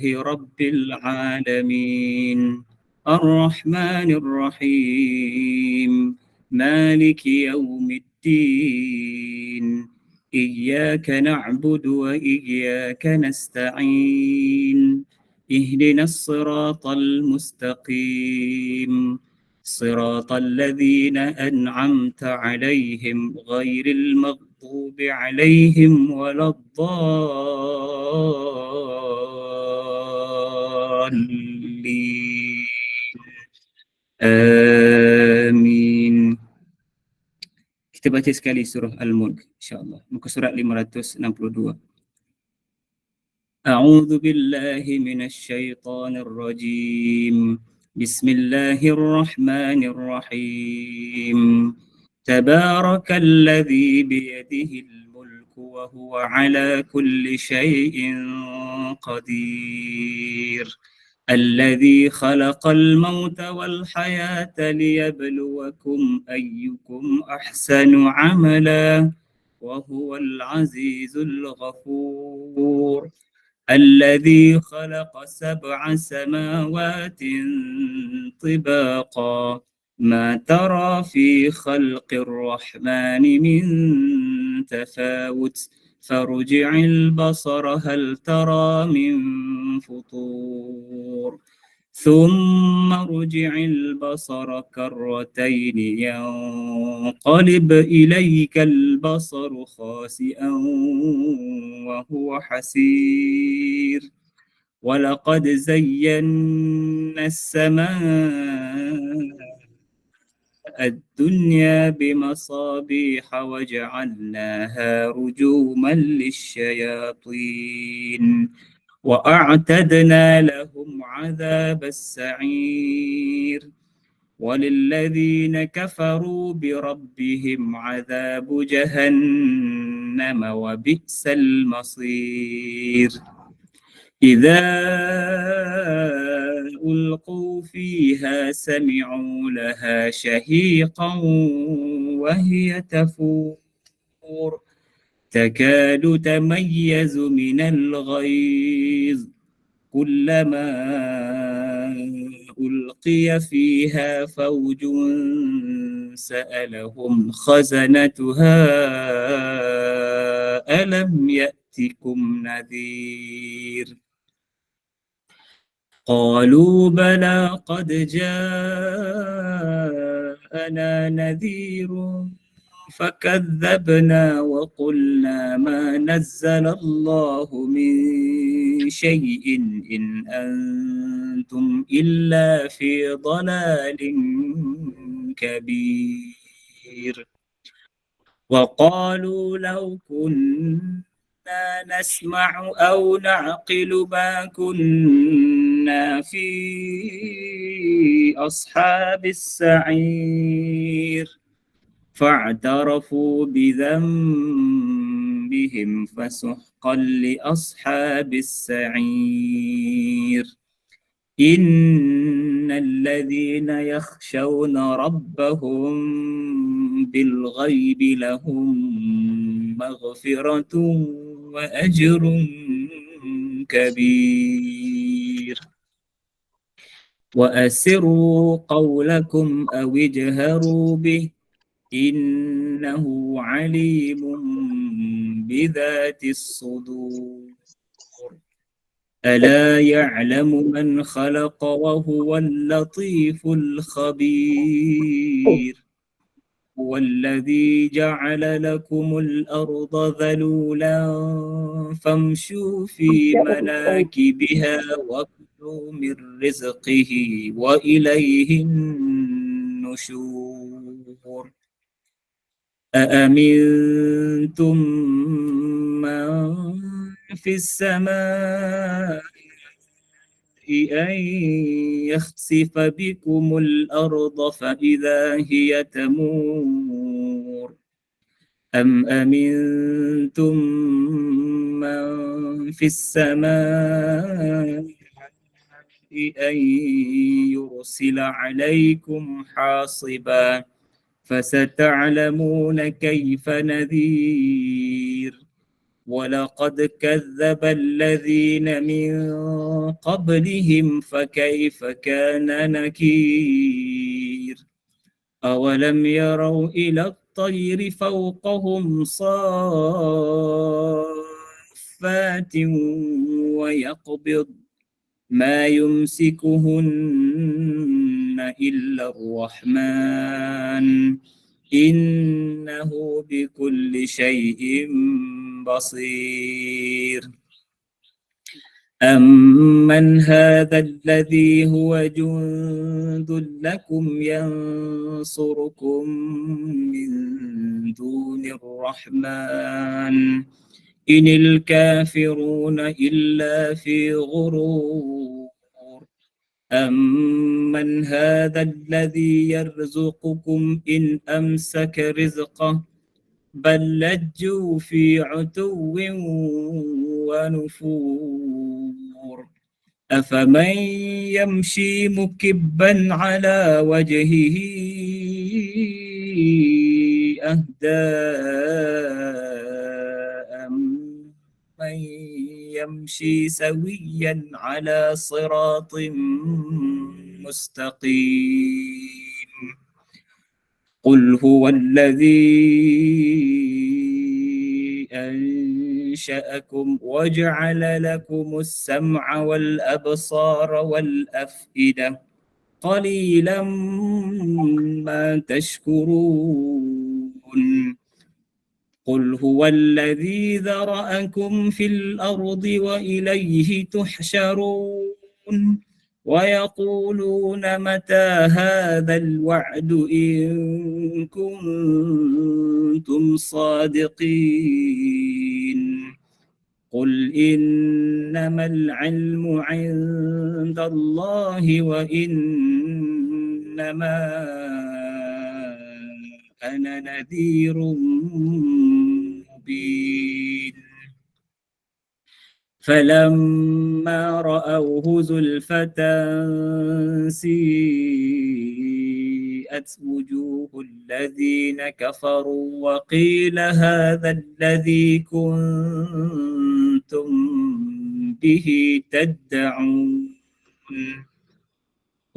رب العالمين الرحمن الرحيم مالك يوم الدين إياك نعبد وإياك نستعين اهدنا الصراط المستقيم صراط الذين أنعمت عليهم غير المغضوب عليهم ولا الضالين آمين. Kita baca sekali surah Al-Mulk insyaallah. Muka surat 562. أعوذ بالله من الشيطان الرجيم بسم الله الرحمن الرحيم تبارك الذي بيده الملك وهو على كل شيء قدير الذي خلق الموت والحياة ليبلوكم أيكم أحسن عملا وهو العزيز الغفور الذي خلق 7 سماوات طباقا ما ترى في خلق الرحمن من تفاوت فارجع البصر هل ترى من فطور ثم ارجع البصر كرتين ينقلب إليك البصر خاسئا وهو حسير ولقد زينا السماء الدنيا بمصابيح وجعلناها رجوما للشياطين وأعتدنا لهم عذاب السعير وللذين كفروا بربهم عذاب جهنم وبئس المصير إذا ألقوا فيها سمعوا لها شهيقا وهي تفور تكاد تميز من الغيظ كلما ألقي فيها فوج سألهم خزنتها ألم يأتكم نذير قالوا بلى قد جاءنا نذير فكذبنا وقلنا ما نزل الله من شيء إن أنتم إلا في ضلال كبير وقالوا لو كنا نسمع أو نعقل ما كنا في أصحاب السعير فاعترفوا بذنبهم فسحقا لأصحاب السعير إن الذين يخشون ربهم بالغيب لهم مغفرة وأجر كبير وأسروا قولكم أو اجهروا به إنه عليم بذات الصدور ألا يعلم من خلق وهو اللطيف الخبير هو الذي جعل لكم الأرض ذلولا فامشوا في مناكبها وكلوا من رزقه وإليه النشور أأمنتم من في السماء أن يخسف بكم الأرض فإذا هي تمور أم أمنتم من في السماء أن يرسل عليكم حاصبا فستعلمون كيف نذير ولقد كذب الذين من قبلهم فكيف كان نكير أولم يروا إلى الطير فوقهم صافات ويقبض ما يمسكهن إلا الرحمن إنه بكل شيء بصير أمن هذا الذي هو جند لكم ينصركم من دون الرحمن إن الكافرون إلا في غرور أمن هذا الذي يرزقكم إن أمسك رزقه بل لجوا في عتو ونفور أفمن يمشي مكبا على وجهه أهدى أمن يمشي سويا على صراط مستقيم قل هو الذي أنشأكم وجعل لكم السمع والأبصار والأفئدة قليلا ما تشكرون قل هو الذي ذرأكم في الأرض وإليه تحشرون ويقولون متى هذا الوعد إن كنتم صادقين قل إنما العلم عند الله وإنما أنا نذير مبين فلما رأوه زلفة سيئت وجوه الذين كفروا وقيل هذا الذي كنتم به تدعون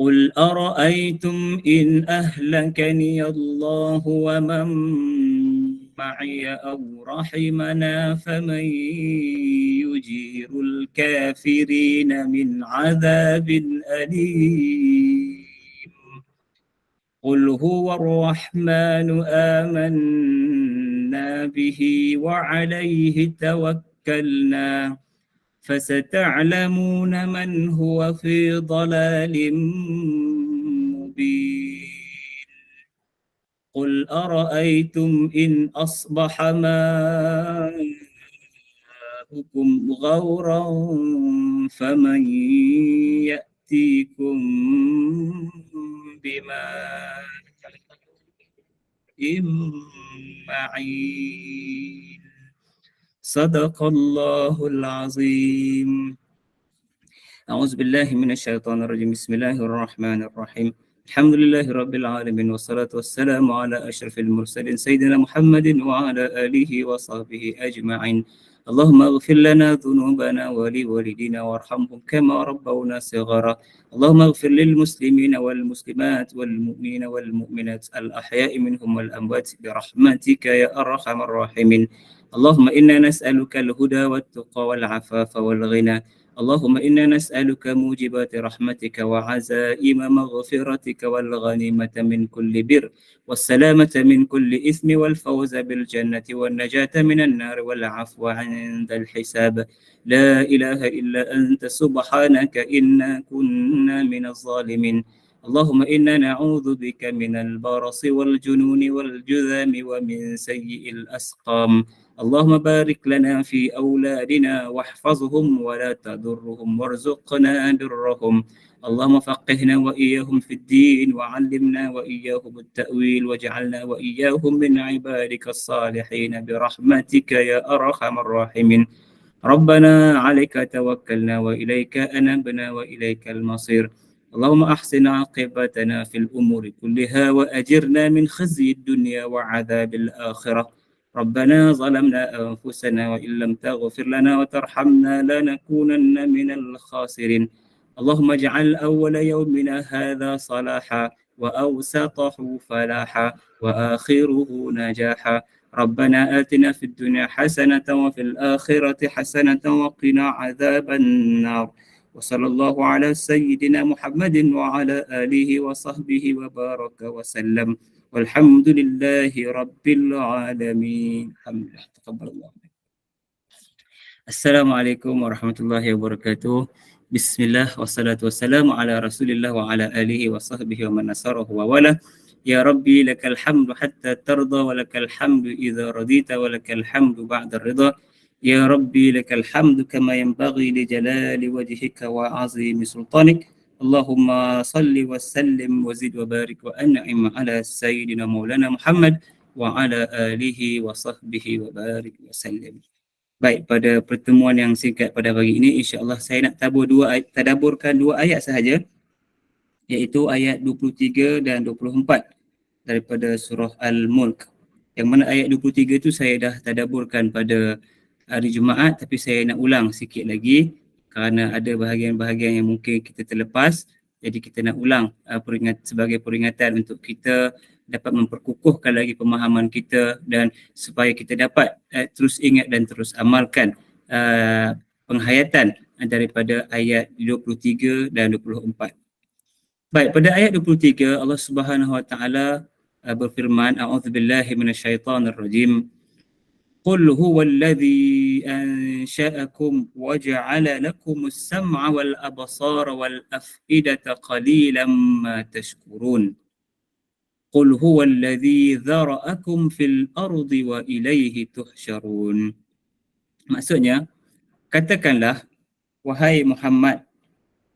قل أرأيتم إن أهلكني الله ومن معي أو رحمنا فمن يجير الكافرين من عذاب أليم قل هو الرحمن آمنا به وعليه توكلنا فستعلمون من هو في ضلال مبين قل أرأيتم إن أصبح ماؤكم غورا فمن يأتيكم بماء معين صدق الله العظيم أعوذ بالله من الشيطان الرجيم بسم الله الرحمن الرحيم الحمد لله رب العالمين والصلاة والسلام على أشرف المرسلين سيدنا محمد وعلى آله وصحبه أجمعين اللهم اغفر لنا ذنوبنا ولوالدينا وارحمهم كما ربونا صغارا اللهم اغفر للمسلمين والمسلمات والمؤمنين والمؤمنات الأحياء منهم والأموات برحمتك يا أرحم الراحمين اللهم إنا نسألك الهدى والتقى والعفاف والغنى اللهم إنا نسألك موجبات رحمتك وعزائم مغفرتك والغنيمة من كل بر والسلامة من كل إثم والفوز بالجنة والنجاة من النار والعفو عند الحساب لا إله إلا أنت سبحانك إنا كنا من الظالمين اللهم إنا نعوذ بك من البرص والجنون والجذام ومن سيء الأسقام اللهم بارك لنا في أولادنا واحفظهم ولا تضرهم وارزقنا برهم اللهم فقهنا وإياهم في الدين وعلمنا وإياهم التأويل واجعلنا وإياهم من عبادك الصالحين برحمتك يا أرحم الراحمين ربنا عليك توكلنا وإليك أنبنا وإليك المصير اللهم أحسن عاقبتنا في الأمور كلها وأجرنا من خزي الدنيا وعذاب الآخرة ربنا ظلمنا أنفسنا وإن لم تغفر لنا وترحمنا لنكونن من الخاسرين اللهم اجعل أول يومنا هذا صلاحا وأوسطه فلاحا وآخره نجاحا ربنا آتنا في الدنيا حسنة وفي الآخرة حسنة وقنا عذاب النار وصلى الله على سيدنا محمد وعلى آله وصحبه وبارك وسلم والحمد لله رب العالمين. Alhamdulillah. Taqabbalallah. Assalamualaikum warahmatullahi wabarakatuh. Bismillah wassalatu wassalamu ala Rasulillah wa ala alihi wa sahbihi wa man nasarahu wa wala. Ya Rabbi lakal hamdu hatta tarda wa lakal hamdu idza radita wa lakal hamdu ba'da ridha. Ya Rabbi lakal hamdu kama yanbaghi li jalali wajhika wa azimi sultanik. Allahumma salli wa sallim wa zid wa barik wa an'im ala sayyidina maulana Muhammad wa ala alihi wa sahbihi wa barik wa sallim. Baik, pada pertemuan yang singkat pada pagi ini, insya-Allah saya nak tadaburkan dua ayat sahaja, iaitu ayat 23 dan 24 daripada surah Al-Mulk. Yang mana ayat 23 itu saya dah tadaburkan pada hari Jumaat, tapi saya nak ulang sikit lagi kerana ada bahagian-bahagian yang mungkin kita terlepas. Jadi kita nak ulang sebagai peringatan untuk kita dapat memperkukuhkan lagi pemahaman kita dan supaya kita dapat terus ingat dan terus amalkan penghayatan daripada ayat 23 dan 24. Baik, pada ayat 23 Allah Subhanahu Wa Taala berfirman, a'udzubillahi minasyaitonirrajim. قل هو الذي أنشأكم وجعل لكم السمع والأبصار والأفئدة قليلا ما تشكرون قل هو الذي ذرأكم في الأرض وإليه تحشرون. Maksudnya, katakanlah wahai Muhammad,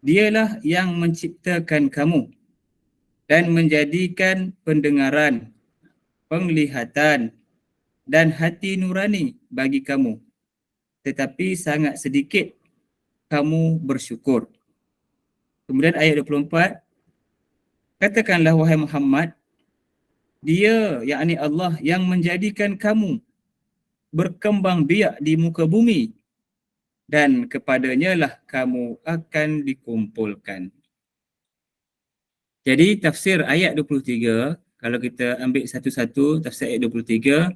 dialah yang menciptakan kamu dan menjadikan pendengaran, penglihatan dan hati nurani bagi kamu, tetapi sangat sedikit kamu bersyukur. Kemudian ayat 24, katakanlah wahai Muhammad, dia, yakni Allah, yang menjadikan kamu berkembang biak di muka bumi dan kepadanya lah kamu akan dikumpulkan. Jadi tafsir ayat 23, kalau kita ambil satu-satu tafsir ayat 23,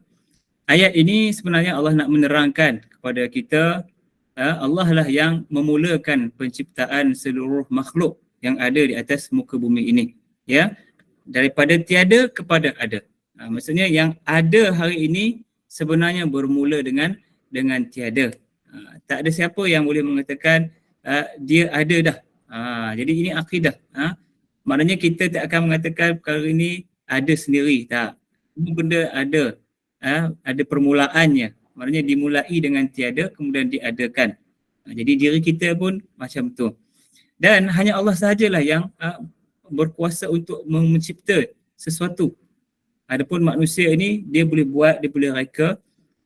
ayat ini sebenarnya Allah nak menerangkan kepada kita, Allah lah yang memulakan penciptaan seluruh makhluk yang ada di atas muka bumi ini. Ya, daripada tiada kepada ada. Maksudnya yang ada hari ini sebenarnya bermula dengan tiada. Tak ada siapa yang boleh mengatakan dia ada dah. Jadi ini akidah. Maknanya kita tak akan mengatakan perkara ini ada sendiri. Tak. Semua benda ada permulaannya. Maknanya dimulai dengan tiada kemudian diadakan. Jadi diri kita pun macam tu. Dan hanya Allah sahajalah yang berkuasa untuk mencipta sesuatu. Adapun manusia ini dia boleh buat, dia boleh reka,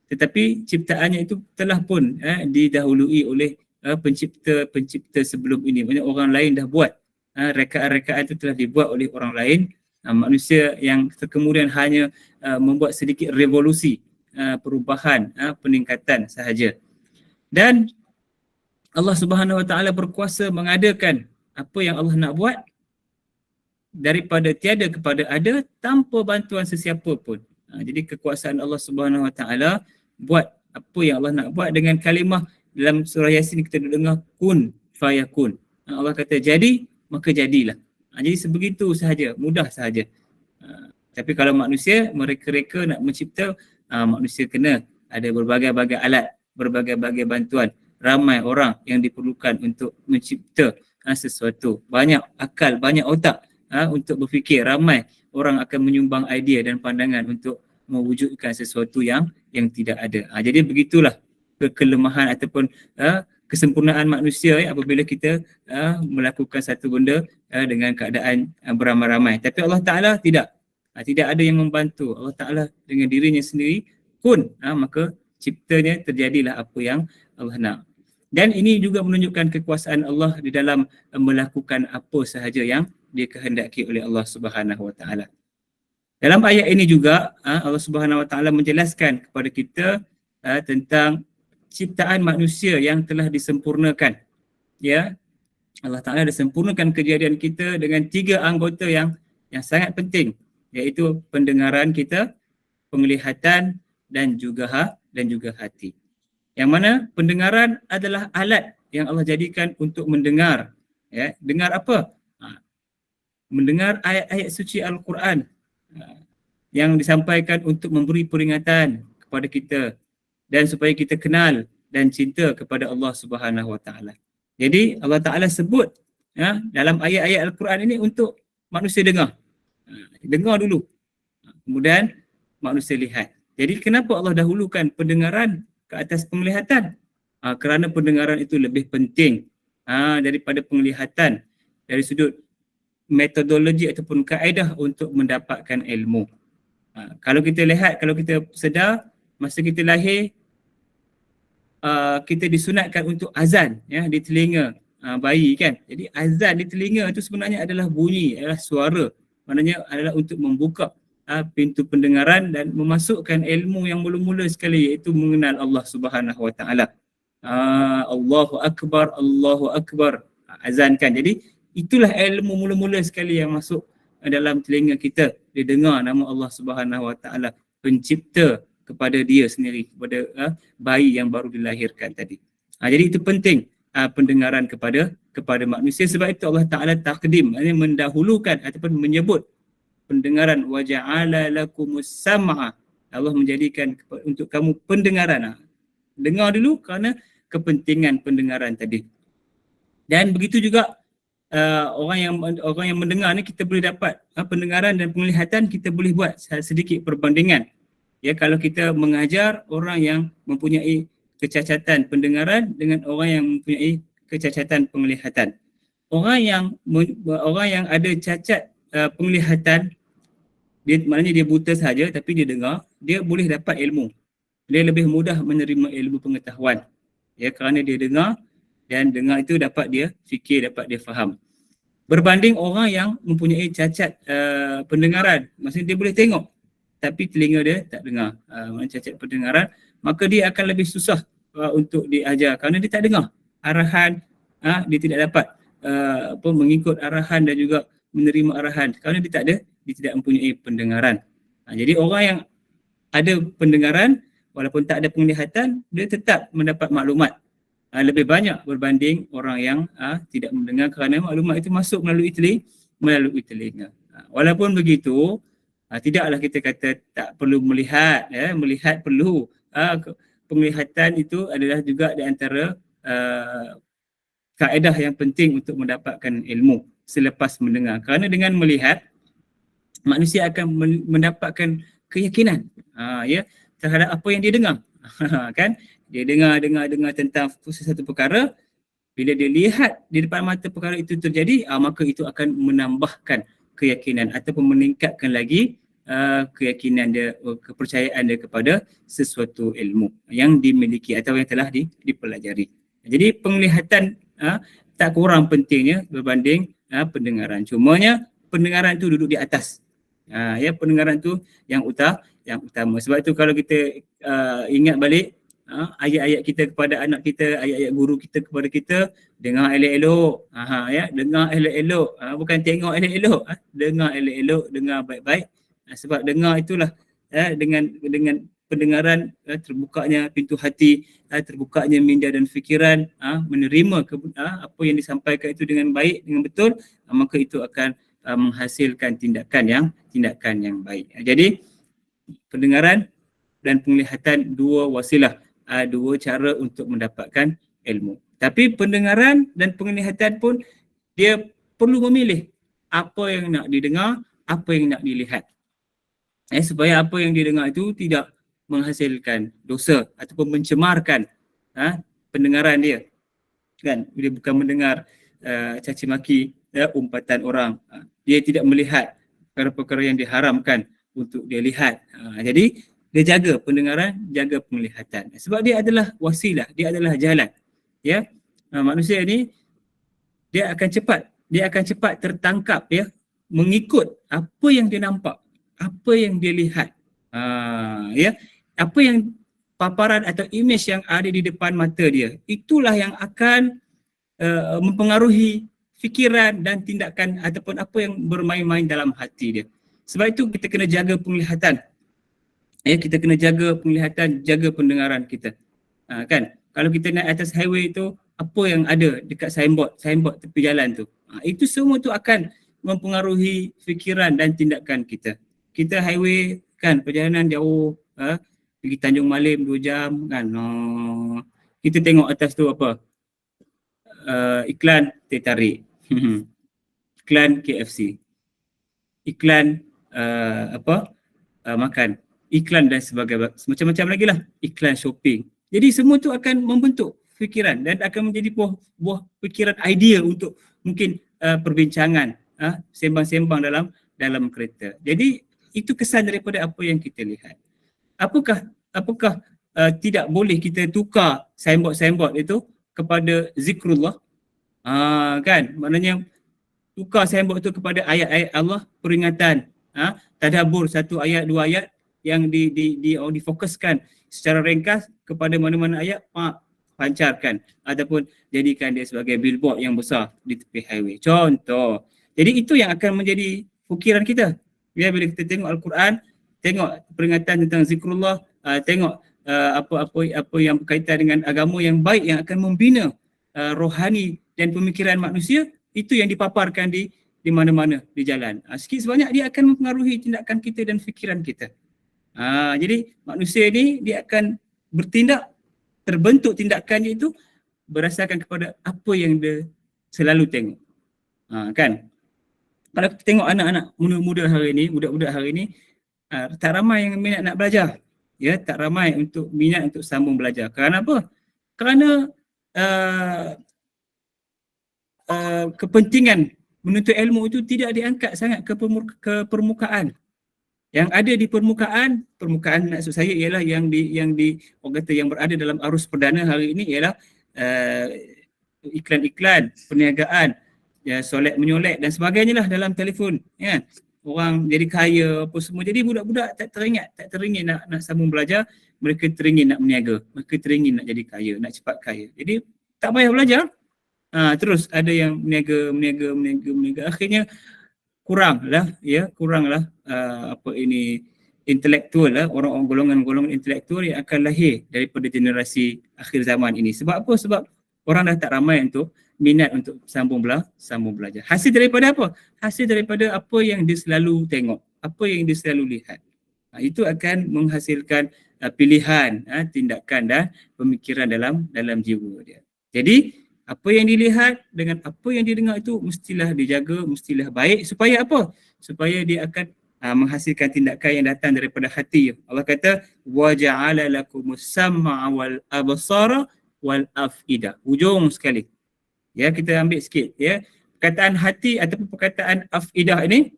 tetapi ciptaannya itu telah pun didahului oleh pencipta sebelum ini. Maksudnya orang lain dah buat. Rekaan-rekaan itu telah dibuat oleh orang lain. Manusia yang kemudian hanya membuat sedikit revolusi, perubahan, peningkatan sahaja. Dan Allah Subhanahu Wa Taala berkuasa mengadakan apa yang Allah nak buat daripada tiada kepada ada tanpa bantuan sesiapa pun. Jadi kekuasaan Allah Subhanahu Wa Taala buat apa yang Allah nak buat dengan kalimah dalam surah Yasin kita dengar kun fayakun. Allah kata jadi, maka jadilah. Jadi sebegitu sahaja, mudah sahaja. Tapi kalau manusia mereka-reka nak mencipta, manusia kena ada berbagai-bagai alat, berbagai-bagai bantuan. Ramai orang yang diperlukan untuk mencipta sesuatu. Banyak akal, banyak otak untuk berfikir. Ramai orang akan menyumbang idea dan pandangan untuk mewujudkan sesuatu yang tidak ada. Jadi begitulah kelemahan ataupun kesempurnaan manusia apabila kita melakukan satu benda dengan keadaan beramai-ramai. Tapi Allah Ta'ala tidak ada yang membantu. Allah Ta'ala dengan dirinya sendiri kun, maka ciptanya terjadilah apa yang Allah nak. Dan ini juga menunjukkan kekuasaan Allah di dalam melakukan apa sahaja yang dikehendaki oleh Allah Subhanahu Wa Ta'ala. Dalam ayat ini juga Allah Subhanahu Wa Taala menjelaskan kepada kita tentang ciptaan manusia yang telah disempurnakan. Ya, Allah Taala dah sempurnakan kejadian kita dengan 3 anggota yang sangat penting, iaitu pendengaran kita, penglihatan dan juga hati. Yang mana pendengaran adalah alat yang Allah jadikan untuk mendengar. Ya, dengar apa? Mendengar ayat-ayat suci Al-Quran yang disampaikan untuk memberi peringatan kepada kita dan supaya kita kenal dan cinta kepada Allah Subhanahu Wa Taala. Jadi Allah Taala sebut dalam ayat-ayat Al-Quran ini untuk manusia dengar. Dengar dulu. Kemudian manusia lihat. Jadi kenapa Allah dahulukan pendengaran ke atas penglihatan? Kerana pendengaran itu lebih penting daripada penglihatan dari sudut metodologi ataupun kaedah untuk mendapatkan ilmu. Kalau kita lihat, kalau kita sedar, masa kita lahir, kita disunatkan untuk azan di telinga bayi kan. Jadi azan di telinga itu sebenarnya adalah bunyi, adalah suara. Maknanya adalah untuk membuka pintu pendengaran dan memasukkan ilmu yang mula-mula sekali, iaitu mengenal Allah Subhanahu Wa Taala. Allahu Akbar, Allahu Akbar. Azan kan. Jadi itulah ilmu mula-mula sekali yang masuk dalam telinga kita. Dia dengar nama Allah Subhanahu Wa Taala, pencipta kepada dia sendiri, kepada bayi yang baru dilahirkan tadi. Jadi itu penting pendengaran kepada manusia. Sebab itu Allah Taala takdim, maknanya mendahulukan ataupun menyebut pendengaran. Wa ja'ala lakumus sam'a, Allah menjadikan untuk kamu pendengaran. Dengar dulu kerana kepentingan pendengaran tadi. Dan begitu juga orang yang mendengar ni, kita boleh dapat pendengaran dan penglihatan, kita boleh buat sedikit perbandingan. Ya, kalau kita mengajar orang yang mempunyai kecacatan pendengaran dengan orang yang mempunyai kecacatan penglihatan. Orang yang ada cacat penglihatan, maknanya dia buta saja tapi dia dengar, dia boleh dapat ilmu. Dia lebih mudah menerima ilmu pengetahuan. Ya, kerana dia dengar, dan dengar itu dapat dia fikir, dapat dia faham. Berbanding orang yang mempunyai cacat pendengaran, maksudnya dia boleh tengok tapi telinga dia tak dengar, cacat pendengaran, maka dia akan lebih susah untuk diajar kerana dia tak dengar arahan, dia tidak dapat mengikut arahan dan juga menerima arahan kerana dia tidak mempunyai pendengaran. Jadi orang yang ada pendengaran walaupun tak ada penglihatan, dia tetap mendapat maklumat lebih banyak berbanding orang yang tidak mendengar kerana maklumat itu masuk melalui telinga. Walaupun begitu, tidaklah kita kata tak perlu melihat. Melihat perlu. Penglihatan itu adalah juga di antara kaedah yang penting untuk mendapatkan ilmu selepas mendengar. Kerana dengan melihat, manusia akan mendapatkan keyakinan terhadap apa yang dia dengar. Kan? Dia dengar tentang sesuatu perkara, bila dia lihat di depan mata perkara itu terjadi, maka itu akan menambahkan keyakinan ataupun meningkatkan lagi keyakinan dia, kepercayaan dia kepada sesuatu ilmu yang dimiliki atau yang telah dipelajari. Jadi penglihatan tak kurang pentingnya berbanding pendengaran. Cumanya pendengaran itu duduk di atas. Pendengaran itu yang utama. Sebab itu kalau kita ingat balik ayat-ayat kita kepada anak kita, ayat-ayat guru kita kepada kita, dengar elok-elok. Dengar elok-elok. Bukan tengok elok-elok. Dengar elok-elok, dengar baik-baik. Sebab dengar itulah dengan pendengaran terbukanya pintu hati, terbukanya minda dan fikiran, menerima apa yang disampaikan itu dengan baik, dengan betul, maka itu akan menghasilkan tindakan yang baik. Jadi pendengaran dan penglihatan dua wasilah, dua cara untuk mendapatkan ilmu. Tapi pendengaran dan penglihatan pun dia perlu memilih apa yang nak didengar, apa yang nak dilihat. Supaya apa yang didengar itu tidak menghasilkan dosa ataupun mencemarkan pendengaran dia. Kan? Dia bukan mendengar caci maki, umpatan orang. Dia tidak melihat perkara-perkara yang diharamkan untuk dia lihat. Jadi dia jaga pendengaran, jaga penglihatan. Sebab dia adalah wasilah, dia adalah jalan. Ya, manusia ini dia akan cepat tertangkap mengikut apa yang dia nampak, apa yang dia lihat. Ya, apa yang paparan atau image yang ada di depan mata dia, itulah yang akan mempengaruhi fikiran dan tindakan ataupun apa yang bermain-main dalam hati dia. Sebab itu kita kena jaga penglihatan. Ya, kita kena jaga penglihatan, jaga pendengaran kita. Kan? Kalau kita naik atas highway tu, apa yang ada dekat signboard tepi jalan tu. Itu semua tu akan mempengaruhi fikiran dan tindakan kita. Kita highway kan, perjalanan jauh, pergi Tanjung Malim 2 jam kan. Kita tengok atas tu apa? Iklan teh tarik. Iklan KFC. Iklan makan. Iklan dan sebagainya. Macam-macam lagi lah. Iklan shopping. Jadi semua tu akan membentuk fikiran dan akan menjadi buah fikiran idea untuk mungkin perbincangan, sembang-sembang dalam kereta. Jadi itu kesan daripada apa yang kita lihat. Apakah tidak boleh kita tukar signboard itu kepada zikrullah? Kan? Maknanya tukar signboard itu kepada ayat-ayat Allah, peringatan, tadabbur 1 ayat 2 ayat yang difokuskan secara ringkas kepada mana-mana ayat, pancarkan ataupun jadikan dia sebagai billboard yang besar di tepi highway. Contoh. Jadi itu yang akan menjadi fikiran kita. Ya, bila kita tengok Al-Quran, tengok peringatan tentang zikrullah, tengok apa yang berkaitan dengan agama yang baik yang akan membina rohani dan pemikiran manusia, itu yang dipaparkan di mana-mana di jalan. Sikit sebanyak dia akan mempengaruhi tindakan kita dan fikiran kita. Jadi manusia ni dia akan bertindak, terbentuk tindakannya itu berdasarkan kepada apa yang dia selalu tengok. Kan? Kalau kita tengok anak-anak muda-muda hari ni, budak-budak hari ni, tak ramai yang minat nak belajar. Ya, tak ramai untuk minat untuk sambung belajar. Kerana apa? Kerana kepentingan menuntut ilmu itu tidak diangkat sangat ke permukaan. Yang ada di permukaan maksud saya ialah yang orang kata yang berada dalam arus perdana hari ini ialah iklan-iklan, perniagaan, ya, solek menyolek dan sebagainya lah dalam telefon, ya. Orang jadi kaya apa semua. Jadi budak-budak tak teringin nak sambung belajar, mereka teringin nak berniaga, mereka teringin nak jadi kaya, nak cepat kaya. Jadi tak payah belajar. Terus ada yang berniaga, akhirnya kuranglah intelektual lah, orang-orang golongan intelektual yang akan lahir daripada generasi akhir zaman ini. Sebab apa? Sebab orang dah tak ramai untuk minat untuk sambung belajar. Hasil daripada apa? Hasil daripada apa yang dia selalu tengok, apa yang dia selalu lihat. Itu akan menghasilkan pilihan, tindakan dan pemikiran dalam jiwa dia. Jadi apa yang dilihat dengan apa yang didengar itu mestilah dijaga, mestilah baik, supaya apa? Supaya dia akan menghasilkan tindakan yang datang daripada hati. Allah kata wa ja'ala lakumus sam'a wal absara wal afida. Hujung sekali. Ya, kita ambil sikit, ya. Perkataan hati ataupun perkataan afidah ini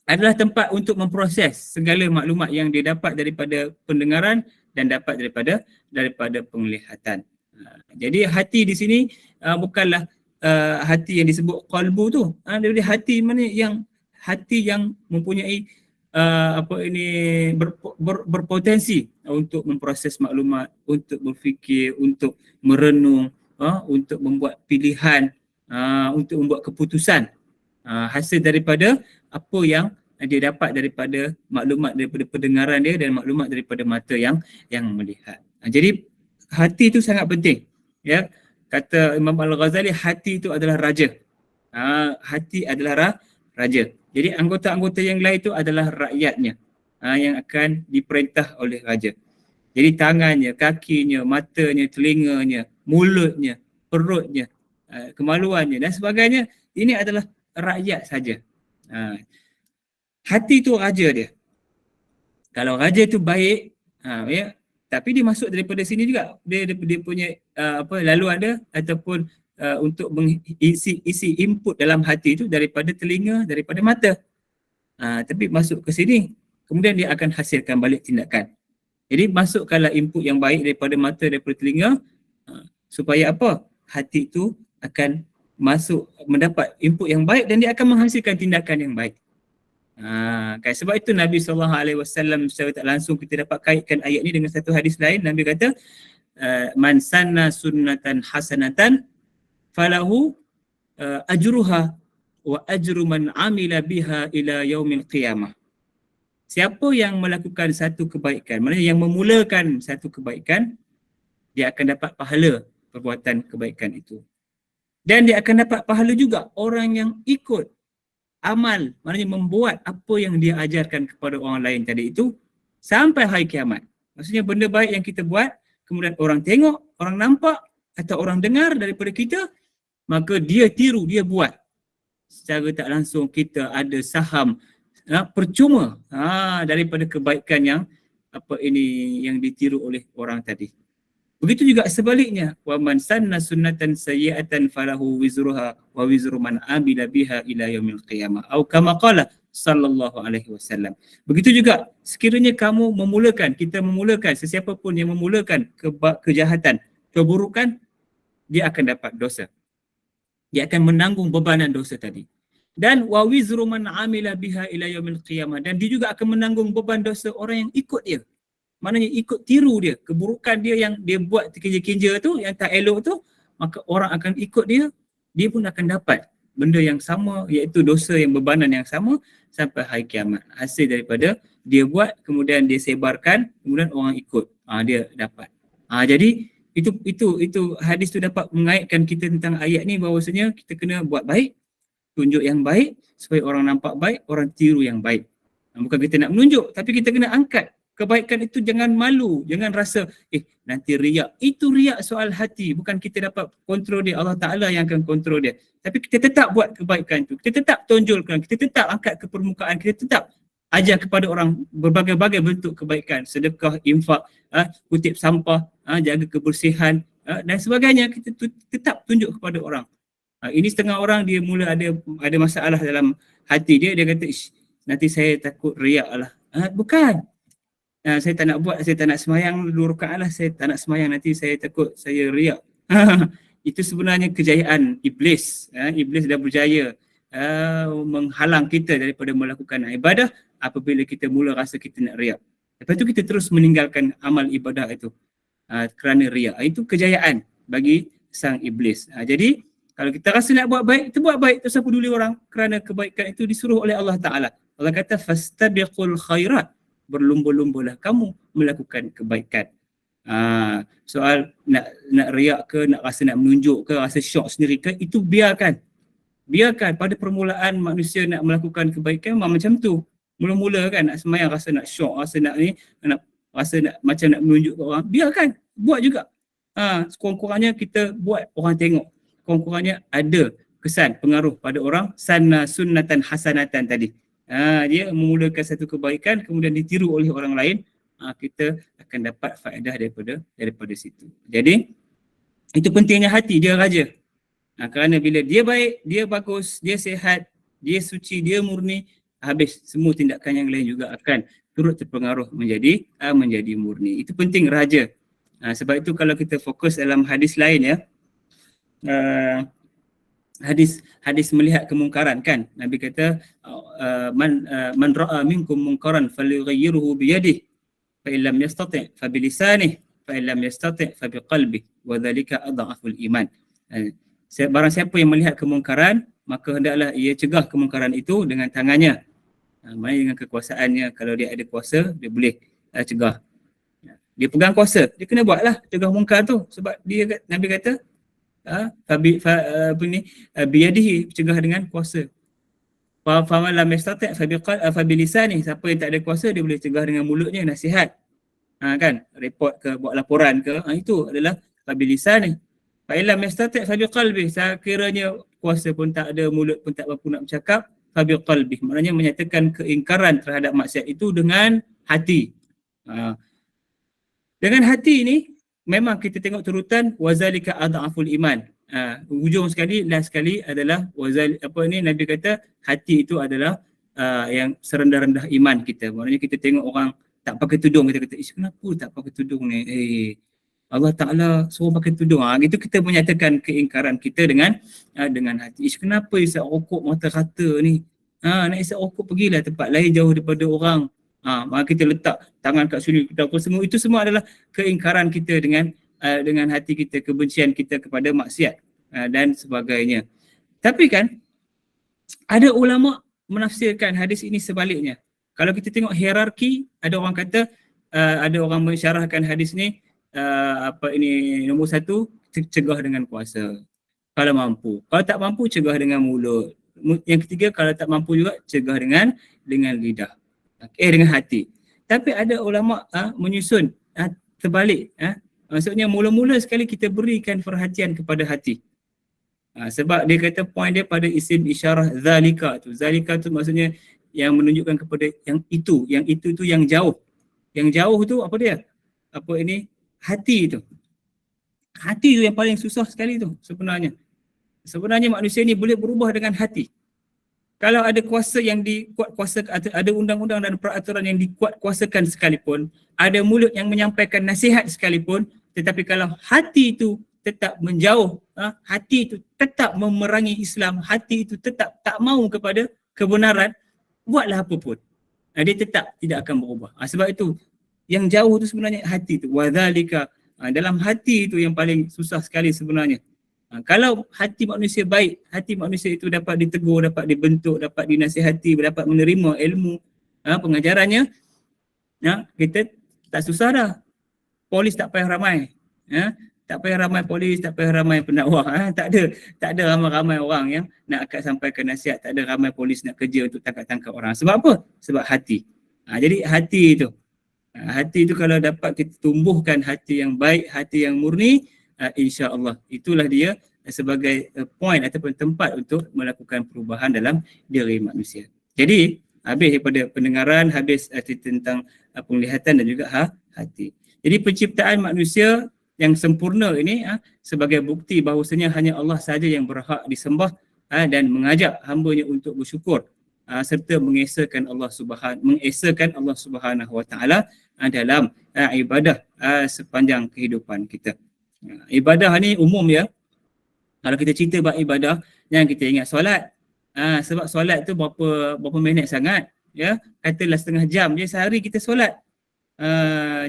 adalah tempat untuk memproses segala maklumat yang dia dapat daripada pendengaran dan dapat daripada penglihatan. Jadi hati di sini bukanlah hati yang disebut qalbu tu. Dari hati mana yang hati yang mempunyai berpotensi untuk memproses maklumat, untuk berfikir, untuk merenung, untuk membuat pilihan, untuk membuat keputusan hasil daripada apa yang dia dapat daripada maklumat daripada pendengaran dia dan maklumat daripada mata yang melihat. Jadi hati itu sangat penting. Ya, kata Imam Al-Ghazali, hati itu adalah raja. Hati adalah raja. Jadi anggota-anggota yang lain itu adalah rakyatnya, yang akan diperintah oleh raja. Jadi tangannya, kakinya, matanya, telinganya, mulutnya, perutnya, kemaluannya dan sebagainya, ini adalah rakyat saja. Hati itu raja dia. Kalau raja itu baik, ya, tapi dia masuk daripada sini juga. Dia punya laluan dia ataupun untuk isi input dalam hati itu daripada telinga, daripada mata. Tapi masuk ke sini, kemudian dia akan hasilkan balik tindakan. Jadi masukkanlah input yang baik daripada mata, daripada telinga, supaya apa? Hati itu akan mendapat input yang baik dan dia akan menghasilkan tindakan yang baik. Kan sebab itu Nabi SAW secara tak langsung kita dapat kaitkan ayat ni dengan satu hadis lain. Nabi kata man sanna sunnatan hasanatan falahu ajruha wa ajru man amila biha ila yaumil qiyamah. Siapa yang melakukan satu kebaikan, maknanya yang memulakan satu kebaikan, dia akan dapat pahala perbuatan kebaikan itu. Dan dia akan dapat pahala juga orang yang ikut amal, maknanya membuat apa yang dia ajarkan kepada orang lain tadi itu sampai hari kiamat. Maksudnya benda baik yang kita buat, kemudian orang tengok, orang nampak atau orang dengar daripada kita, maka dia tiru, dia buat. Secara tak langsung kita ada saham percuma daripada kebaikan yang yang ditiru oleh orang tadi. Begitu juga sebaliknya, wa man sanna sunnatan sayyi'atan falahu wizruha wa wizru man amila biha ila yaumil qiyamah. Atau kama qala sallallahu alaihi wasallam. Begitu juga sekiranya kamu memulakan, kita memulakan, sesiapa pun yang memulakan kejahatan, keburukan, dia akan dapat dosa. Dia akan menanggung bebanan dosa tadi. Dan wa wizru man amila biha ila yaumil qiyamah, dan dia juga akan menanggung beban dosa orang yang ikut dia. Maknanya ikut tiru dia, keburukan dia yang dia buat terkinja-kinja tu, yang tak elok tu, maka orang akan ikut dia, dia pun akan dapat benda yang sama, iaitu dosa yang bebanan yang sama sampai hari kiamat. Hasil daripada dia buat, kemudian dia sebarkan, kemudian orang ikut, dia dapat. Jadi itu hadis tu dapat mengaitkan kita tentang ayat ni, bahawasanya kita kena buat baik, tunjuk yang baik supaya orang nampak baik, orang tiru yang baik. Bukan kita nak menunjuk, tapi kita kena angkat kebaikan itu. Jangan malu, jangan rasa nanti riak. Itu riak soal hati, bukan kita dapat kontrol dia, Allah Ta'ala yang akan kontrol dia. Tapi kita tetap buat kebaikan itu, kita tetap tonjolkan, kita tetap angkat ke permukaan, kita tetap ajar kepada orang berbagai-bagai bentuk kebaikan, sedekah, infak, kutip sampah, jaga kebersihan dan sebagainya. Kita tetap tunjuk kepada orang. Ini setengah orang dia mula ada masalah dalam hati dia kata, nanti saya takut riak lah. Bukan. Saya tak nak buat, saya tak nak semayang 2 rakaat lah, saya tak nak semayang, nanti saya takut saya riak. Itu sebenarnya kejayaan iblis. Iblis dah berjaya menghalang kita daripada melakukan ibadah apabila kita mula rasa kita nak riak. Lepas tu kita terus meninggalkan amal ibadah itu kerana riak. Itu kejayaan bagi sang iblis. Jadi kalau kita rasa nak buat baik, kita buat baik, tak usah peduli orang, kerana kebaikan itu disuruh oleh Allah Ta'ala. Allah kata fastabiqul khairat, berlumba-lumbalah kamu melakukan kebaikan. Soal nak riak ke, nak rasa nak menunjuk ke, rasa syok sendiri ke, itu biarkan. Pada permulaan manusia nak melakukan kebaikan memang macam tu. Mula-mula kan nak semayang rasa nak syok, rasa nak ni, rasa nak macam nak menunjuk ke orang, biarkan, buat juga. Sekurang-kurangnya kita buat orang tengok. Kurang-kurangnya ada kesan, pengaruh pada orang. Sanna sunnatan hasanatan tadi. Dia memulakan satu kebaikan, kemudian ditiru oleh orang lain, kita akan dapat faedah daripada situ. Jadi itu pentingnya hati, dia raja. Kerana bila dia baik, dia bagus, dia sihat, dia suci, dia murni, habis semua tindakan yang lain juga akan turut terpengaruh menjadi murni. Itu penting raja. Sebab itu kalau kita fokus dalam hadis lain ya, hadis melihat kemungkaran kan, Nabi kata man ra'a minkum munkaran falyughayyirhu bi yadihi fa illam yastati' fa bi lisanihi fa illam yastati' fa bi qalbihi wa dhalika adhaful iman. Barang siapa yang melihat kemungkaran, maka hendaklah ia cegah kemungkaran itu dengan tangannya, maksudnya dengan kekuasaannya. Kalau dia ada kuasa, dia boleh cegah. Dia pegang kuasa, dia kena buatlah cegah mungkar tu, sebab dia, Nabi kata biyadihi, cegah dengan kuasa. Faman lam yastati' fa bi lisanihi, siapa yang tak ada kuasa dia boleh cegah dengan mulutnya, nasihat, kan, report ke, buat laporan ke, itu adalah fa bi lisanihi. Fa illam yastati' fa bi qalbihi, sekiranya kuasa pun tak ada, mulut pun tak mampu nak bercakap, fa bi qalbihi, maknanya menyatakan keingkaran terhadap maksiat itu dengan hati. Dengan hati ni memang kita tengok turutan wazalika adhaful iman. Ujung sekali, last sekali adalah Nabi kata hati itu adalah yang serendah-rendah iman kita. Maknanya kita tengok orang tak pakai tudung, kita kata, kenapa tak pakai tudung ni? Allah Ta'ala suruh pakai tudung. Gitu kita menyatakan keingkaran kita dengan hati. Kenapa isap rokok mata rata ni? Nak isap rokok pergilah tempat lain jauh daripada orang. Maka kita letak tangan kat sini, kita apa semua, itu semua adalah keingkaran kita dengan hati kita, kebencian kita kepada maksiat dan sebagainya. Tapi kan ada ulama menafsirkan hadis ini sebaliknya. Kalau kita tengok hierarki, ada orang kata, ada orang mensyarahkan hadis ni, nombor satu, cegah dengan puasa kalau mampu. Kalau tak mampu, cegah dengan mulut. Yang ketiga, kalau tak mampu juga, cegah dengan lidah. Dengan hati. Tapi ada ulama menyusun terbalik. Maksudnya mula-mula sekali kita berikan perhatian kepada hati. Sebab dia kata point dia pada isim isyarah zalika tu. Zalika tu maksudnya yang menunjukkan kepada yang itu tu yang jauh. Yang jauh tu apa dia? Hati tu. Hati tu yang paling susah sekali tu sebenarnya. Sebenarnya manusia ni boleh berubah dengan hati. Kalau ada kuasa yang dikuatkuasakan, ada undang-undang dan peraturan yang dikuatkuasakan sekalipun, ada mulut yang menyampaikan nasihat sekalipun, tetapi kalau hati itu tetap menjauh, hati itu tetap memerangi Islam, hati itu tetap tak mau kepada kebenaran, buatlah apa pun, dia tetap tidak akan berubah. Sebab itu yang jauh itu sebenarnya hati itu. Wadzalika, dalam hati itu yang paling susah sekali sebenarnya. Kalau hati manusia baik, hati manusia itu dapat ditegur, dapat dibentuk, dapat dinasihati, dapat menerima ilmu pengajarannya, kita tak susah dah. Polis tak payah ramai. Tak payah ramai polis, tak payah ramai pendakwah. Tak ada ramai-ramai orang yang nak akan sampaikan nasihat, tak ada ramai polis nak kerja untuk tangkap-tangkap orang. Sebab apa? Sebab hati. Jadi hati itu. Hati itu kalau dapat kita tumbuhkan hati yang baik, hati yang murni, insya-Allah itulah dia sebagai point ataupun tempat untuk melakukan perubahan dalam diri manusia. Jadi habis daripada pendengaran, habis tentang penglihatan dan juga hati. Jadi penciptaan manusia yang sempurna ini sebagai bukti bahawasanya hanya Allah sahaja yang berhak disembah dan mengajak hamba-Nya untuk bersyukur serta mengesakan Allah Subhanahu Wa Taala dalam ibadah sepanjang kehidupan kita. Ibadah ni umum ya. Kalau kita cerita bab ibadah, jangan kita ingat solat. Sebab solat tu berapa minit sangat, ya. Katalah setengah jam je sehari kita solat.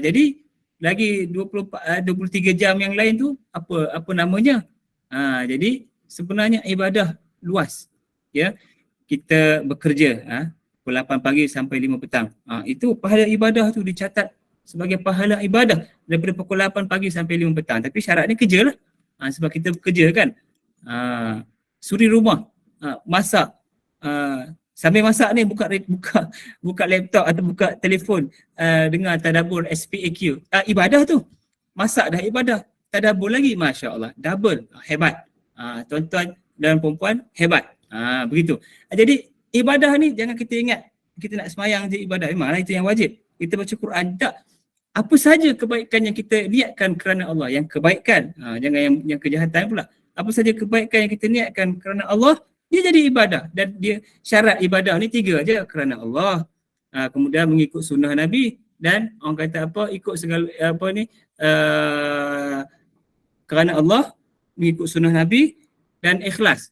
Jadi lagi 23 jam yang lain tu apa namanya? Jadi sebenarnya ibadah luas. Ya. Kita bekerja pukul 8 pagi sampai 5 petang. Itu pahala ibadah tu dicatat sebagai pahala ibadah daripada pukul 8 pagi sampai 5 petang. Tapi syaratnya kerja lah. Sebab kita bekerja kan. Suri rumah, masak. Sambil masak ni buka laptop atau buka telefon, dengar tadabbur SPAQ. Ibadah tu. Masak dah ibadah. Tadabbur lagi, masya-Allah. Double. Hebat. Tuan-tuan dan perempuan hebat. Begitu. Jadi ibadah ni jangan kita ingat kita nak semayang je ibadah. Memanglah itu yang wajib. Kita baca Quran tak. Apa saja kebaikan yang kita niatkan kerana Allah, yang kebaikan, jangan yang kejahatan pula. Apa saja kebaikan yang kita niatkan kerana Allah, dia jadi ibadah. Dan dia syarat ibadah ni 3 aja, kerana Allah, kemudian mengikut sunnah Nabi, dan orang kata ikut segala kerana Allah, mengikut sunnah Nabi, dan ikhlas.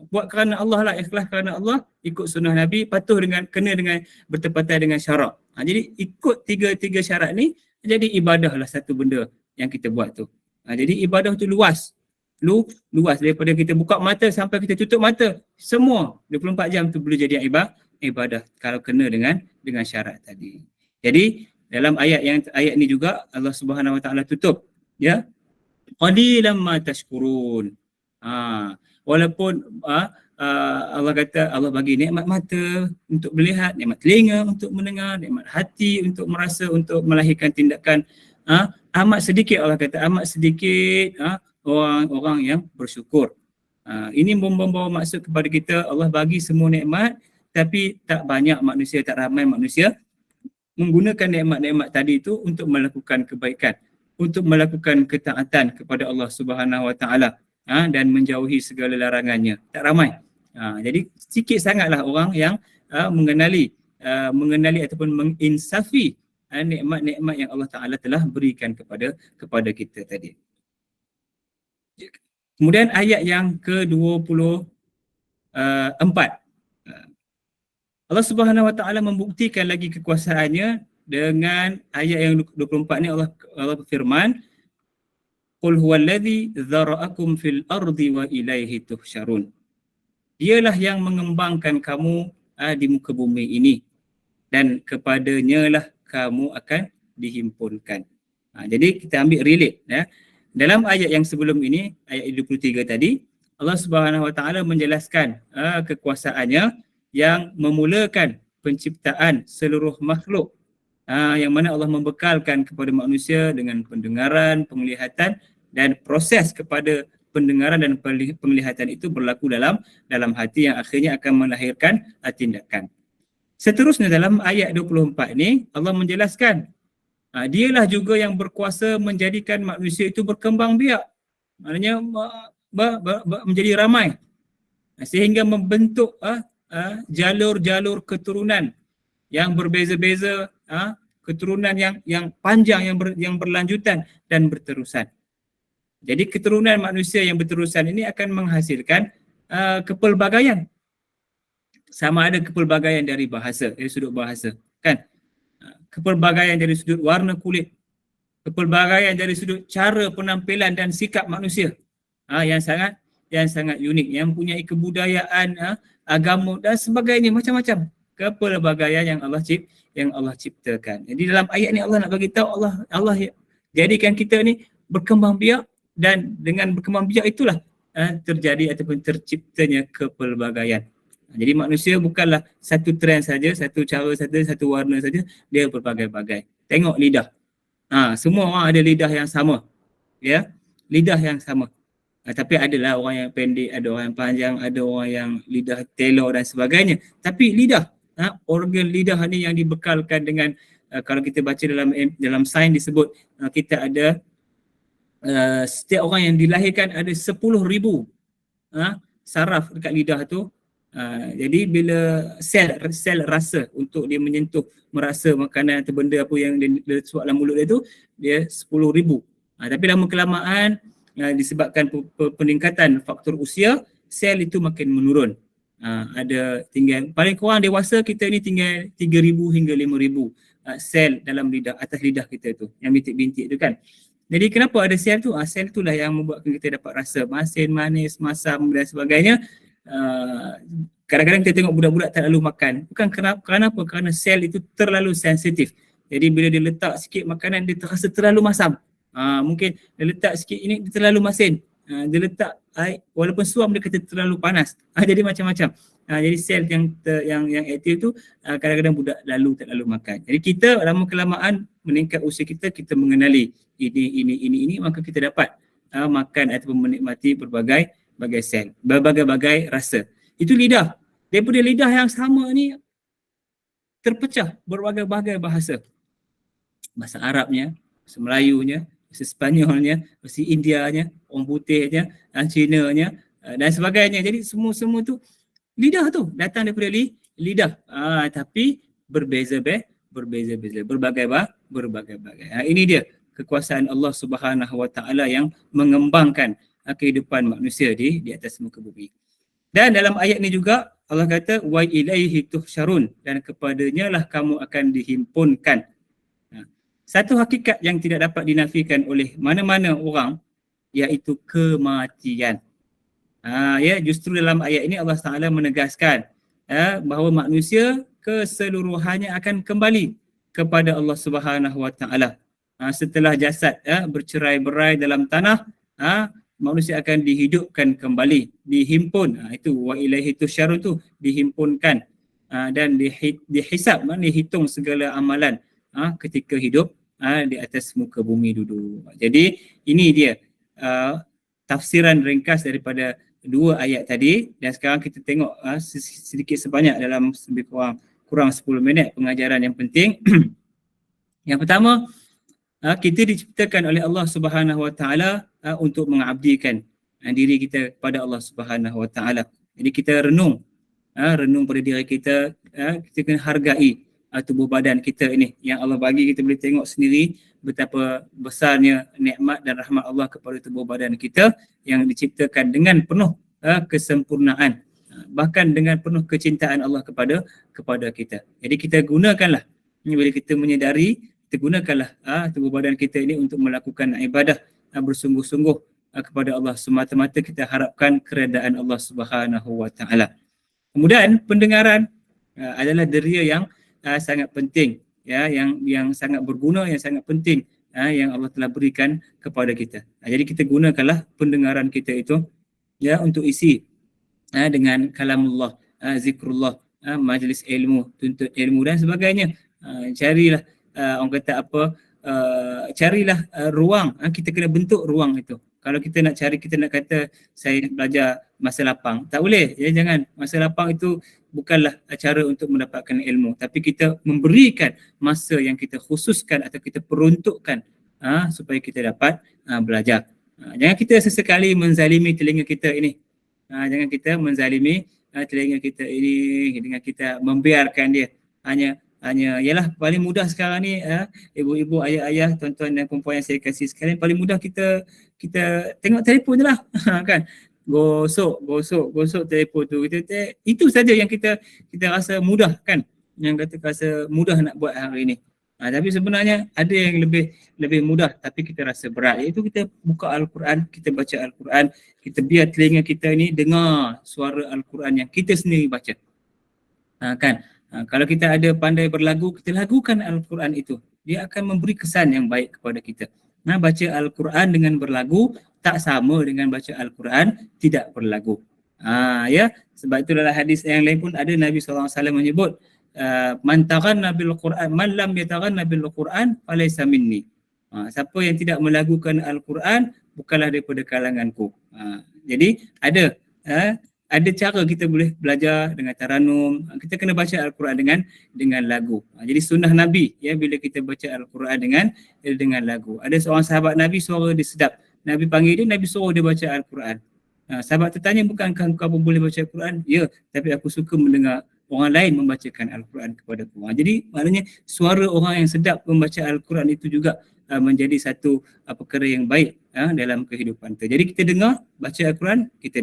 Buat kerana Allah lah, ikhlas kerana Allah, ikut sunnah Nabi, kena dengan bertepatan dengan syarak. Jadi ikut tiga syarat ni, jadi ibadah lah satu benda yang kita buat tu. Jadi ibadah tu luas daripada kita buka mata sampai kita tutup mata, semua 24 jam tu boleh jadi ibadah kalau kena dengan syarat tadi. Jadi dalam ayat ni juga Allah Subhanahu Wa Taala tutup, ya, qalilan ma tashkurun. Walaupun Allah kata Allah bagi nikmat mata untuk melihat, nikmat telinga untuk mendengar, nikmat hati untuk merasa, untuk melahirkan tindakan, amat sedikit, Allah kata amat sedikit orang-orang yang bersyukur. Ini membawa maksud kepada kita, Allah bagi semua nikmat tapi tak banyak manusia, tak ramai manusia menggunakan nikmat-nikmat tadi itu untuk melakukan kebaikan, untuk melakukan ketaatan kepada Allah Subhanahu Wa Taala dan menjauhi segala larangannya. Tak ramai. Jadi sikit sangatlah orang yang mengenali ataupun menginsafi nikmat-nikmat yang Allah Taala telah berikan kepada kita tadi. Kemudian ayat yang ke-24. Allah Subhanahu Wa Taala membuktikan lagi kekuasaannya dengan ayat yang 24 ni. Allah berfirman, qul huwallazi dzara'akum fil ardi wa ilaihi tuhsyarun. Dialah yang mengembangkan kamu di muka bumi ini, dan kepadanya lah kamu akan dihimpunkan. Jadi kita ambil relate ya. Dalam ayat yang sebelum ini, ayat 23 tadi, Allah Subhanahu Wa Taala menjelaskan kekuasaannya yang memulakan penciptaan seluruh makhluk, yang mana Allah membekalkan kepada manusia dengan pendengaran, penglihatan, dan proses kepada pendengaran dan penglihatan itu berlaku dalam hati yang akhirnya akan melahirkan tindakan. Seterusnya dalam ayat 24 ni Allah menjelaskan dialah juga yang berkuasa menjadikan manusia itu berkembang biak. Maknanya menjadi ramai sehingga membentuk jalur-jalur keturunan yang berbeza-beza, keturunan yang panjang, yang berlanjutan dan berterusan. Jadi keturunan manusia yang berterusan ini akan menghasilkan kepelbagaian. Sama ada kepelbagaian dari bahasa, dari sudut bahasa, kan? Kepelbagaian dari sudut warna kulit, kepelbagaian dari sudut cara penampilan dan sikap manusia, yang sangat unik, yang mempunyai kebudayaan, agama dan sebagainya, macam-macam kepelbagaian yang Allah ciptakan. Jadi dalam ayat ni Allah nak bagi tahu, Allah jadikan kita ni berkembang biak, dan dengan berkembang biak itulah terjadi ataupun terciptanya kepelbagaian. Jadi manusia bukanlah satu trend saja, satu cara saja, satu warna saja, dia berbagai-bagai. Tengok lidah. Semua orang ada lidah yang sama. Ya, lidah yang sama. Tapi adalah orang yang pendek, ada orang yang panjang, ada orang yang lidah telur dan sebagainya. Tapi lidah, organ lidah ni yang dibekalkan dengan kalau kita baca dalam sains disebut kita ada setiap orang yang dilahirkan ada 10,000 saraf dekat lidah tu. Jadi bila sel rasa untuk dia menyentuh, merasa makanan atau benda apa yang dia suap dalam mulut dia tu, dia 10,000. Tapi lama kelamaan disebabkan peningkatan faktor usia, sel itu makin menurun. Ada tinggal, paling kurang dewasa kita ni tinggal 3,000 hingga 5,000 sel dalam lidah, atas lidah kita tu, yang bintik-bintik tu kan. Jadi kenapa ada sel tu? Sel itulah yang membuatkan kita dapat rasa masin, manis, masam dan sebagainya. Kadang-kadang kita tengok budak-budak tak lalu makan. Bukan kenapa? Kerana sel itu terlalu sensitif. Jadi bila dia letak sikit makanan, dia terasa terlalu masam. Mungkin dia letak sikit ini, dia terlalu masin. Dia letak air, walaupun suam dia kata terlalu panas. Jadi macam-macam. Jadi sel yang aktif tu kadang-kadang budak tak lalu makan. Jadi kita lama kelamaan meningkat usia kita mengenali ini, maka kita dapat makan ataupun menikmati berbagai sel, berbagai rasa. Itu lidah. Daripada lidah yang sama ni terpecah berbagai bahasa. Bahasa Arabnya, bahasa Melayunya, bahasa Spanyolnya, bahasa Indianya, orang putihnya, Cinanya dan sebagainya. Jadi semua tu lidah tu datang daripada lidah. Tapi berbeza, berbagai. Ini dia kekuasaan Allah Subhanahu Wa Taala yang mengembangkan kehidupan manusia di atas muka bumi. Dan dalam ayat ni juga Allah kata wa ilaihi tuhsyarun, dan kepadanya lah kamu akan dihimpunkan. Satu hakikat yang tidak dapat dinafikan oleh mana-mana orang, iaitu kematian. Justru dalam ayat ini Allah Taala menegaskan bahawa manusia keseluruhannya akan kembali kepada Allah Subhanahu Wa Taala. Setelah jasad bercerai-berai dalam tanah, manusia akan dihidupkan kembali, dihimpun. Itu wa ilaihi tusyarun tu, dihimpunkan dan dihisab, dihitung segala amalan ketika hidup di atas muka bumi dulu. Jadi ini dia tafsiran ringkas daripada dua ayat tadi, dan sekarang kita tengok sedikit sebanyak dalam lebih kurang 10 minit pengajaran yang penting. Yang pertama, kita diciptakan oleh Allah Subhanahu Wa Taala untuk mengabdikan diri kita kepada Allah Subhanahu Wa Taala. Jadi kita renung pada diri kita, kita kena hargai tubuh badan kita ini yang Allah bagi. Kita boleh tengok sendiri betapa besarnya nikmat dan rahmat Allah kepada tubuh badan kita yang diciptakan dengan penuh kesempurnaan. bahkan dengan penuh kecintaan Allah kepada kita. Jadi kita gunakanlah, bila kita menyedari, kita gunakanlah tubuh badan kita ini untuk melakukan ibadah bersungguh-sungguh kepada Allah, semata-mata kita harapkan keredaan Allah Subhanahu wa taala. Kemudian pendengaran adalah deria yang sangat penting, ya, yang sangat berguna, yang sangat penting yang Allah telah berikan kepada kita. Jadi kita gunakanlah pendengaran kita itu, ya, untuk isi dengan kalamullah, zikrullah, majlis ilmu, tuntut ilmu dan sebagainya. Carilah orang kata apa, carilah ruang, kita kena bentuk ruang itu. Kalau kita nak cari, kita nak kata saya nak belajar masa lapang, tak boleh, ya, jangan. Masa lapang itu bukanlah cara untuk mendapatkan ilmu, tapi kita memberikan masa yang kita khususkan atau kita peruntukkan supaya kita dapat belajar. Jangan kita sesekali menzalimi telinga kita ini. Jangan kita menzalimi telinga kita ini dengan kita membiarkan dia. Hanya ialah paling mudah sekarang ni, ibu-ibu, ayah-ayah, tuan-tuan dan puan-puan yang saya kasih sekalian, paling mudah kita tengok telefon je lah. Kan, gosok telefon tu, itu saja yang kita rasa mudah, kan, yang kita rasa mudah nak buat hari ni. Tapi sebenarnya ada yang lebih mudah tapi kita rasa berat, iaitu kita buka Al-Quran, kita baca Al-Quran, kita biar telinga kita ni dengar suara Al-Quran yang kita sendiri baca. Kan, kalau kita ada pandai berlagu, kita lagukan Al-Quran itu, dia akan memberi kesan yang baik kepada kita. Baca Al-Quran dengan berlagu tak sama dengan baca Al-Quran tidak berlagu. Ya, sebab itu dalam hadis yang lain pun ada Nabi SAW menyebut, man taghanna bil Quran, man lam yataghanna bil Quran falaysa minni. Siapa yang tidak melagukan Al-Quran bukanlah daripada kalanganku. Jadi ada cara kita boleh belajar dengan taranum. Kita kena baca Al-Quran dengan lagu. Jadi sunnah Nabi, ya, bila kita baca Al-Quran dengan lagu. Ada seorang sahabat Nabi, suara dia sedap. Nabi panggil dia, Nabi suruh dia baca Al-Quran. Sahabat tertanya, bukankah engkau pun boleh baca Al-Quran? Ya, tapi aku suka mendengar orang lain membacakan Al-Quran kepadaku. Jadi maknanya suara orang yang sedap membaca Al-Quran itu juga menjadi satu perkara yang baik dalam kehidupan kita. Jadi kita dengar, baca Al-Quran, kita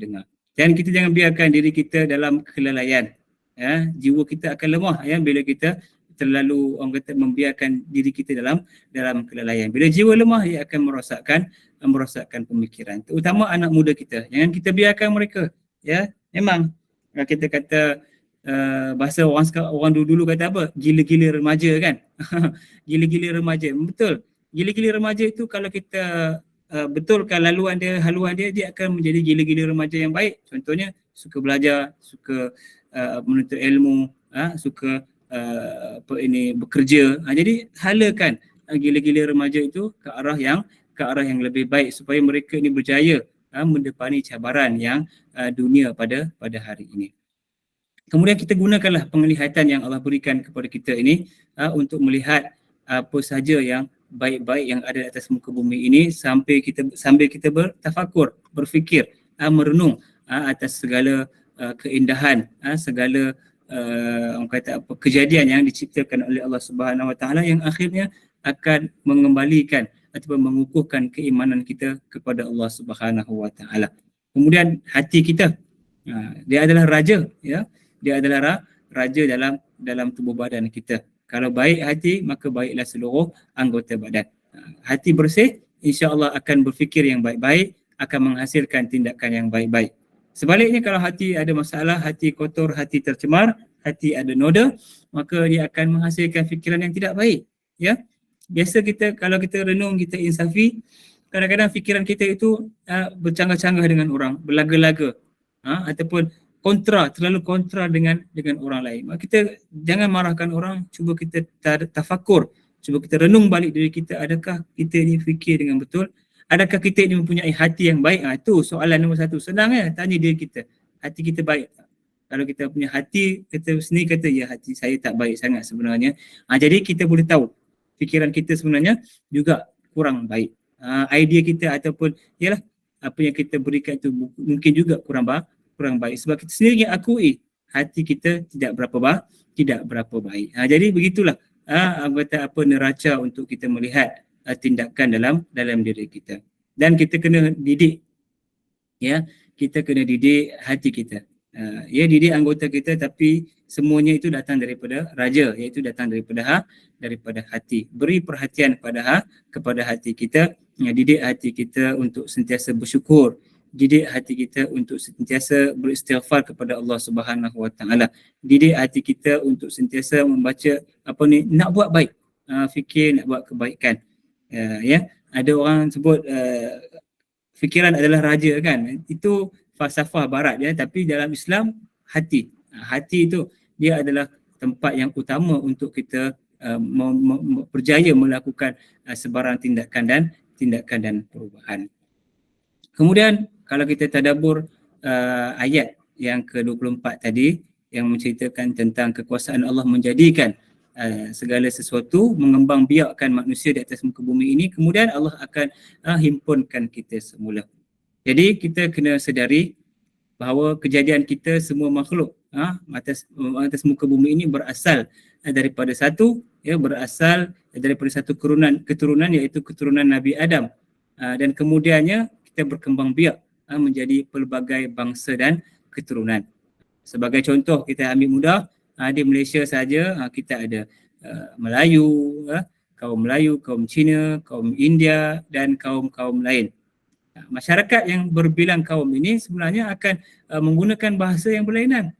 dengar. Dan kita jangan biarkan diri kita dalam kelalaian. Jiwa kita akan lemah bila kita terlalu, orang kata, membiarkan diri kita dalam kelalaian. Bila jiwa lemah, ia akan merosakkan pemikiran. Terutama anak muda kita. Jangan kita biarkan mereka. Ya, memang kita kata bahasa orang dulu kata apa? Gila-gila remaja, kan? Gila-gila remaja. Betul. Gila-gila remaja itu kalau kita betulkan haluan dia akan menjadi gila-gila remaja yang baik. Contohnya suka belajar, suka menuntut ilmu, suka bekerja. Jadi halakan gila-gila remaja itu ke arah yang lebih baik supaya mereka ini berjaya mendepani cabaran yang dunia pada hari ini. Kemudian kita gunakanlah penglihatan yang Allah berikan kepada kita ini untuk melihat apa saja yang baik-baik yang ada di atas muka bumi ini, sambil kita bertafakur, berfikir, merenung atas segala keindahan, segala orang kata apa, kejadian yang diciptakan oleh Allah Subhanahu Wa Taala yang akhirnya akan mengembalikan ataupun mengukuhkan keimanan kita kepada Allah Subhanahu Wa Taala. Kemudian hati kita, dia adalah raja, ya, dia adalah raja dalam tubuh badan kita. Kalau baik hati, maka baiklah seluruh anggota badan. Hati bersih, insya-Allah akan berfikir yang baik-baik, akan menghasilkan tindakan yang baik-baik. Sebaliknya, kalau hati ada masalah, hati kotor, hati tercemar, hati ada noda, maka dia akan menghasilkan fikiran yang tidak baik. Ya, biasa kalau kita renung, kita insafi, kadang-kadang fikiran kita itu bercanggah-canggah dengan orang, berlaga-laga, ataupun terlalu kontra dengan orang lain. Maka kita jangan marahkan orang, cuba kita tafakur, cuba kita renung balik diri kita, adakah kita ini fikir dengan betul? Adakah kita ini mempunyai hati yang baik? Itu soalan nombor satu. Senang, tanya diri kita, hati kita baik tak? Kalau kita punya hati, kita sendiri kata, ya, hati saya tak baik sangat sebenarnya. Jadi kita boleh tahu fikiran kita sebenarnya juga kurang baik. Idea kita ataupun yalah apa yang kita berikan itu mungkin juga kurang baik, sebab kita sendiri yang akui hati kita tidak berapa baik. Jadi begitulah apa neraca untuk kita melihat tindakan dalam diri kita. Dan kita kena didik, ya, kita kena didik hati kita. Ya, didik anggota kita, tapi semuanya itu datang daripada raja, iaitu datang daripada hati. Beri perhatian kepada hati kita, didik hati kita untuk sentiasa bersyukur, didik hati kita untuk sentiasa beristighfar kepada Allah Subhanahu Wa Taala, didik hati kita untuk sentiasa membaca nak buat baik, fikir nak buat kebaikan. Ya, ada orang sebut fikiran adalah raja kan, itu falsafah barat ya, tapi dalam Islam hati itu dia adalah tempat yang utama untuk kita berjaya melakukan sebarang tindakan dan perubahan. Kemudian kalau kita tadabbur ayat yang ke-24 tadi yang menceritakan tentang kekuasaan Allah menjadikan segala sesuatu, mengembang biakkan manusia di atas muka bumi ini, kemudian Allah akan himpunkan kita semula. Jadi kita kena sedari bahawa kejadian kita semua makhluk atas muka bumi ini berasal daripada satu keturunan iaitu keturunan Nabi Adam, dan kemudiannya kita berkembang biak menjadi pelbagai bangsa dan keturunan. Sebagai contoh, kita ambil mudah, di Malaysia saja kita ada Melayu, kaum Melayu, kaum Cina, kaum India dan kaum-kaum lain. Masyarakat yang berbilang kaum ini sebenarnya akan menggunakan bahasa yang berlainan,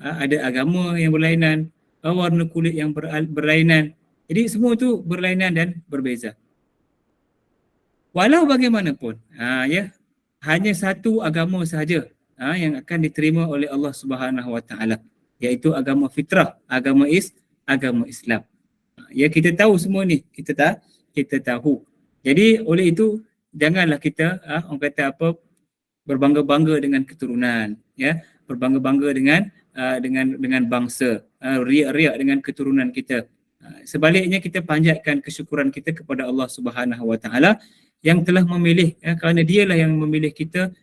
ada agama yang berlainan, warna kulit yang berlainan. Jadi semua itu berlainan dan berbeza. Walau bagaimanapun, hanya satu agama sahaja yang akan diterima oleh Allah Subhanahu Wa Taala, iaitu agama fitrah, agama Islam. Ya, kita tahu semua ni, kita tahu. Jadi oleh itu janganlah kita orang kata berbangga-bangga dengan keturunan, ya, berbangga-bangga dengan bangsa, riak-riak dengan keturunan kita. Sebaliknya kita panjatkan kesyukuran kita kepada Allah Subhanahu Wa Taala yang telah memilih, kerana dialah yang memilih kita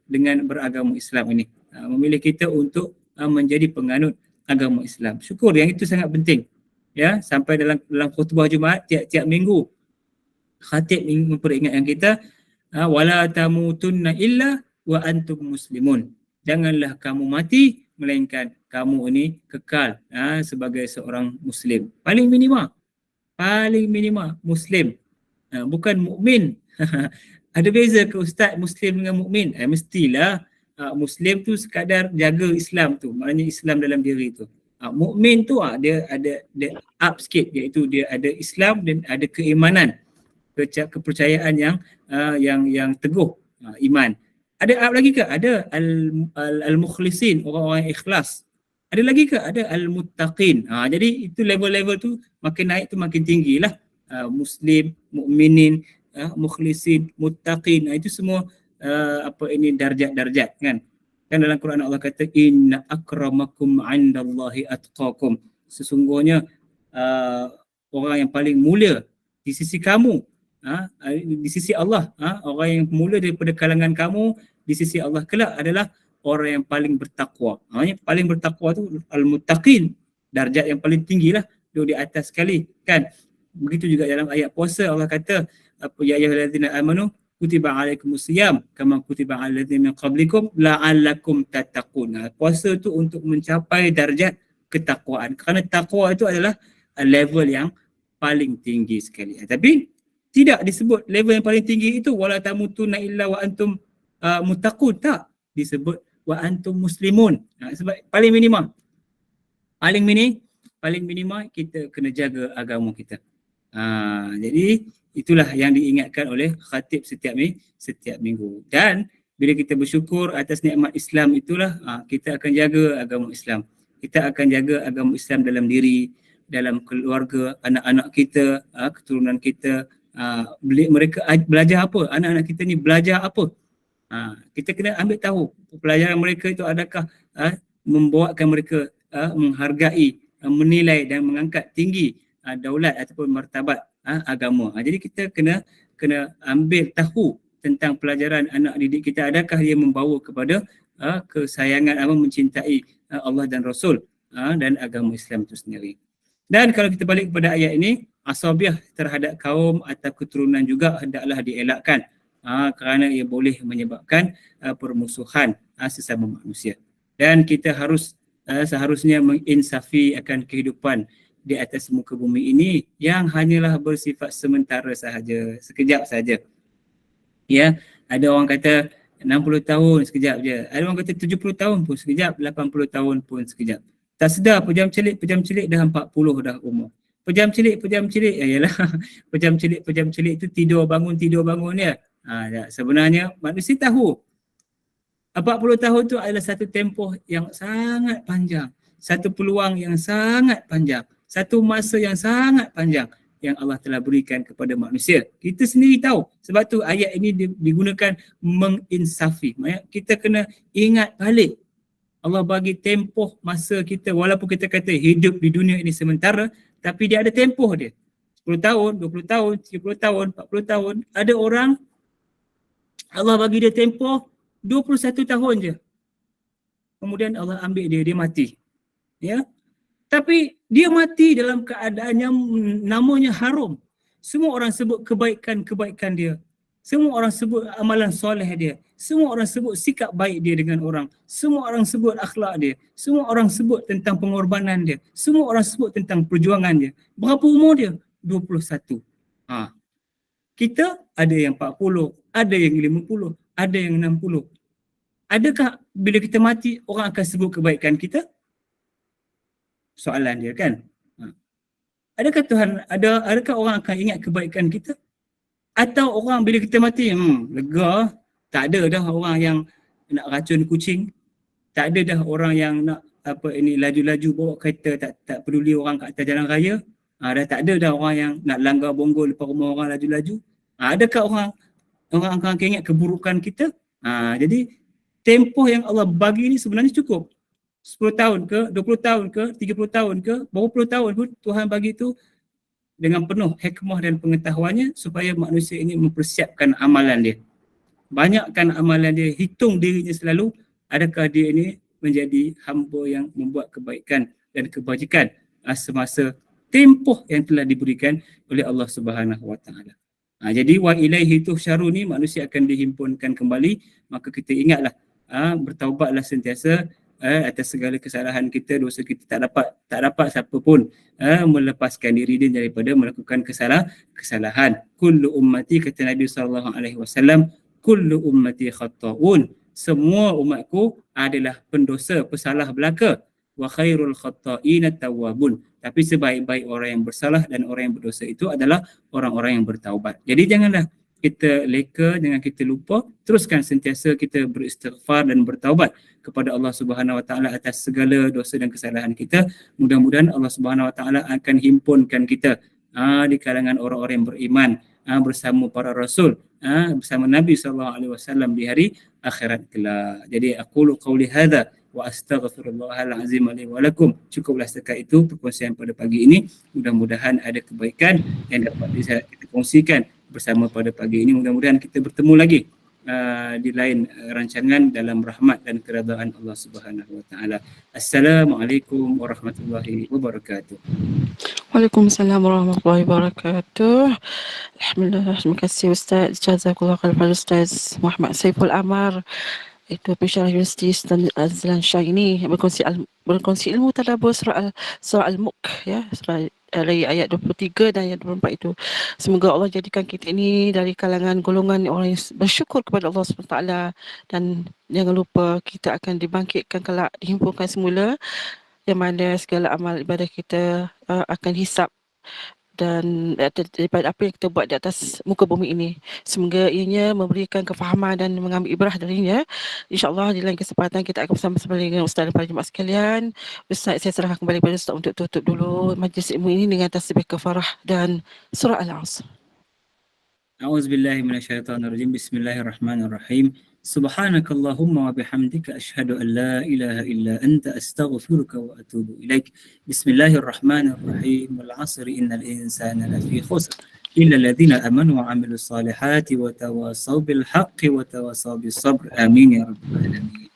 dengan beragama Islam ini, memilih kita untuk menjadi penganut agama Islam. Syukur, yang itu sangat penting. Ya, sampai dalam khutbah Jumaat tiap minggu khatib memperingatkan kita, wala tamutunna illa wa antum muslimun. Janganlah kamu mati melainkan kamu ini kekal sebagai seorang muslim. Paling minima muslim, bukan mukmin. Ada beza ke ustaz muslim dengan mukmin? Mestilah muslim tu sekadar jaga Islam tu, maknanya Islam dalam diri tu. Mukmin tu dia ada up sikit, iaitu dia ada Islam dan ada keimanan, kepercayaan yang teguh, iman. Ada lagi ke? Ada al-mukhlisin, orang-orang yang ikhlas. Ada lagi ke? Ada al-muttaqin. Jadi itu level-level tu makin naik tu makin tinggilah. Muslim, mukminin, mukhlisin, muttaqin. Itu semua darjat-darjat kan. Kan dalam Quran Allah kata inna akramakum 'indallahi atqakum. Sesungguhnya orang yang paling mulia di sisi kamu, di sisi Allah, orang yang mulia daripada kalangan kamu di sisi Allah kelak adalah orang yang paling bertakwa. Yang paling bertakwa tu al-muttaqin, darjat yang paling tinggilah, duduk di atas sekali kan. Begitu juga dalam ayat puasa Allah kata ya ayyuhallazina amanu kutiba alaikumusiyam kama kutiba alal ladzina min qablikum la'allakum tattaqun. Puasa tu untuk mencapai darjat ketakwaan, kerana takwa itu adalah level yang paling tinggi sekali. Tapi tidak disebut level yang paling tinggi itu wala tamutunna illa wa antum muttaqun, tak disebut wa antum muslimun. Sebab paling minima kita kena jaga agama kita. Jadi itulah yang diingatkan oleh khatib setiap minggu. Dan bila kita bersyukur atas nikmat Islam itulah, kita akan jaga agama Islam. Kita akan jaga agama Islam dalam diri, dalam keluarga, anak-anak kita, keturunan kita. Mereka belajar apa? Anak-anak kita ni belajar apa? Kita kena ambil tahu pelajaran mereka itu adakah membawakan mereka menghargai, menilai dan mengangkat tinggi daulat ataupun martabat agama. Jadi kita kena ambil tahu tentang pelajaran anak didik kita, adakah dia membawa kepada kesayangan, mencintai Allah dan Rasul dan agama Islam itu sendiri. Dan kalau kita balik kepada ayat ini, asabiah terhadap kaum atau keturunan juga hendaklah dielakkan. kerana ia boleh menyebabkan permusuhan sesama manusia. Dan kita seharusnya menginsafi akan kehidupan di atas muka bumi ini yang hanyalah bersifat sementara sahaja, sekejap saja. Ya, ada orang kata 60 tahun sekejap je. Ada orang kata 70 tahun pun sekejap, 80 tahun pun sekejap. Tak sedar pejam celik dah 40 dah umur. Pejam celik yalah. pejam celik tu tidur bangun ya. Sebenarnya manusia tahu 40 tahun tu adalah satu tempoh yang sangat panjang, satu peluang yang sangat panjang, satu masa yang sangat panjang yang Allah telah berikan kepada manusia. Kita sendiri tahu. Sebab tu ayat ini digunakan menginsafi. Kita kena ingat balik. Allah bagi tempoh masa kita, walaupun kita kata hidup di dunia ini sementara, tapi dia ada tempoh dia. 10 tahun, 20 tahun, 30 tahun, 40 tahun. Ada orang Allah bagi dia tempoh 21 tahun je. Kemudian Allah ambil dia mati. Ya. Tapi dia mati dalam keadaan yang namanya haram. Semua orang sebut kebaikan dia. Semua orang sebut amalan soleh dia. Semua orang sebut sikap baik dia dengan orang. Semua orang sebut akhlak dia. Semua orang sebut tentang pengorbanan dia. Semua orang sebut tentang perjuangan dia. Berapa umur dia? 21. Kita ada yang 40, ada yang 50, ada yang 60. Adakah bila kita mati orang akan sebut kebaikan kita? Soalan dia kan. Adakah adakah orang akan ingat kebaikan kita? Atau orang bila kita mati, lega, tak ada dah orang yang nak racun kucing. Tak ada dah orang yang nak laju-laju bawa kereta, tak peduli orang kat atas jalan raya. Dah tak ada dah orang yang nak langgar bonggol depan rumah orang laju-laju. Adakah orang akan ingat keburukan kita? Jadi tempoh yang Allah bagi ni sebenarnya cukup. 10 tahun ke, 20 tahun ke, 30 tahun ke, berapa puluh tahun pun Tuhan bagi tu dengan penuh hikmah dan pengetahuannya supaya manusia ini mempersiapkan amalan dia. Banyakkan amalan dia, hitung dirinya selalu, adakah dia ini menjadi hamba yang membuat kebaikan dan kebajikan semasa tempoh yang telah diberikan oleh Allah Subhanahu Wa Taala. Jadi wa ilaihi tuhsyarun ni manusia akan dihimpunkan kembali, maka kita ingatlah bertaubatlah sentiasa atas segala kesalahan kita, dosa kita. Tak dapat siapa pun melepaskan diri dia daripada melakukan kesalahan. Kullu ummati, kata Nabi SAW, kullu ummati khatta'un, semua umatku adalah pendosa, pesalah belaka. Wa khairul khatta'ina tawwabun, tapi sebaik-baik orang yang bersalah dan orang yang berdosa itu adalah orang-orang yang bertaubat. Jadi janganlah kita leka, jangan kita lupa, teruskan sentiasa kita beristighfar dan bertaubat kepada Allah Subhanahu Wa Taala atas segala dosa dan kesalahan kita. Mudah-mudahan Allah Subhanahu Wa Taala akan himpunkan kita di kalangan orang-orang yang beriman bersama para rasul, bersama Nabi SAW di hari akhirat kelak. Jadi aqulu qauli hadza wa astaghfirullahal azim li wa lakum. Cukuplah setakat itu perkongsian pada pagi ini. Mudah-mudahan ada kebaikan yang dapat kita kongsikan bersama pada pagi ini. Mudah-mudahan kita bertemu lagi di lain rancangan dalam rahmat dan keridaan Allah Subhanahu Wa Taala. Assalamualaikum warahmatullahi wabarakatuh. Waalaikumsalam warahmatullahi wabarakatuh. Alhamdulillah, terima kasih Ustaz. Jazakallah khairan Ustaz Muhammad Saiful Amar. Itu pensyarah Universiti Sultan Azlan Shah ini berkongsi ilmu tadabbur surah Al-Mulk, ya, surah dari ayat 23 dan ayat 24 itu. Semoga Allah jadikan kita ini dari kalangan golongan orang yang bersyukur kepada Allah SWT, dan jangan lupa kita akan dibangkitkan kelak, dihimpunkan semula, yang mana segala amal ibadah kita akan hisap dan daripada apa yang kita buat di atas muka bumi ini. Semoga ianya memberikan kefahaman dan mengambil ibrah darinya. InsyaAllah di lain kesempatan kita akan bersama-sama dengan Ustaz dan para jemaah sekalian. Ustaz, saya serahkan kembali kepada Ustaz untuk tutup dulu majlis ilmu ini dengan tasbih kafarah dan surah Al-Asr. A'udzubillahi minasyaitonirrajim. Bismillahirrahmanirrahim. Subhanakallahumma wa bihamdika asyhadu an la ilaha illa anta astaghfiruka wa atubu ilaik. Bismillahirrahmanirrahim. Wal 'asri innal insana lafi khusr illa alladhina amanu wa 'amilus salihati wa tawassaw bil haqqi wa tawassaw bis sabr. Amin ya rabbal alamin.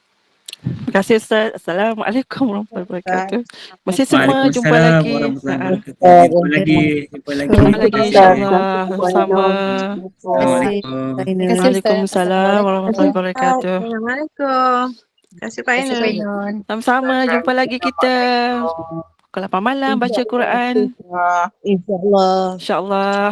Terima kasih Ustaz. Assalamualaikum warahmatullahi wabarakatuh. Masih semua jumpa Waalaikumsalam lagi. warahmatullahi Ha. wabarakatuh. Jumpa lagi. Jumpa lagi Terima kasih. insya-Allah. Sama-sama. Assalamualaikum. Terima kasih Ustaz. Waalaikumsalam warahmatullahi wabarakatuh. Assalamualaikum. Terima kasih Pak Terima kasih Pak Ainun. Ainun. Sama-sama. Jumpa lagi kita. Pukul 8 malam baca Quran. InsyaAllah. InsyaAllah.